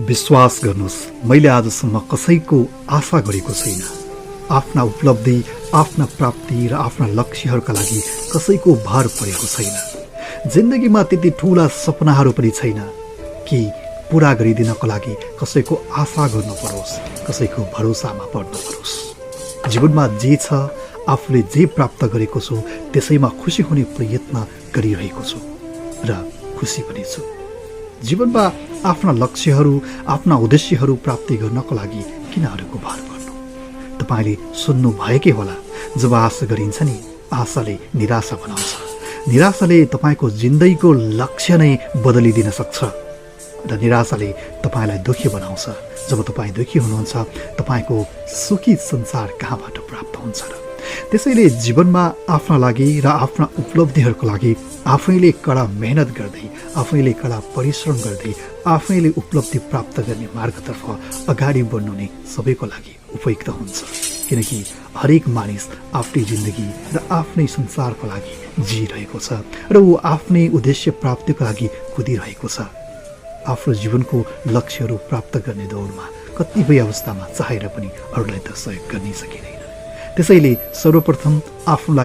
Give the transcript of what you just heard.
विश्वास गर्नुस्, मैले आजसम्म कसैको आशा गरेको छैन। आफ्ना उपलब्धि, आफ्ना प्राप्ति र आफ्ना लक्ष्यहरूका लागि कसैको भर परेको छैन। जिन्दगीमा त्यति ठुला सपनाहरू पनि छैन कि पुरा गरिदिनको लागि कसैको आशा गर्नु परोस्, कसैको भरोसामा पर्नु परोस्। जीवनमा जे छ, आफूले जे प्राप्त गरेको छु त्यसैमा खुसी हुने प्रयत्न गरिरहेको छु र खुसी पनि छु। जीवनमा आफ्ना लक्ष्यहरू, आफ्ना उद्देश्यहरू प्राप्ति गर्नको लागि किन अरूको भार पर्नु? तपाईँले सुन्नु भएकै होला, जब आशा गरिन्छ नि, आशाले निराशा बनाउँछ। निराशाले तपाईँको जिन्दगीको लक्ष्य नै बदलिदिन सक्छ र निराशाले तपाईँलाई दुःखी बनाउँछ। जब तपाईँ दुःखी हुनुहुन्छ, तपाईँको सुखी संसार कहाँबाट प्राप्त हुन्छ र? त्यसैले जीवनमा आफ्ना लागि र आफ्ना उपलब्धिहरूको लागि आफैले कडा मेहनत गर्दै, आफैले कडा परिश्रम गर्दै, आफैले उपलब्धि प्राप्त गर्ने मार्गतर्फ अगाडि बढ्नु नै सबैको लागि उपयुक्त हुन्छ। किनकि हरेक मानिस आफ्नै जिन्दगी र आफ्नै संसारको लागि जिइरहेको छ र ऊ आफ्नै उद्देश्य प्राप्तिको लागि कुदिरहेको छ। आफ्नो जीवनको लक्ष्यहरू प्राप्त गर्ने दौडमा कतिपय अवस्थामा चाहेर पनि अरूलाई त सहयोग गर्नै सकिँदैन। त्यसैले सर्वप्रथम आफूलाई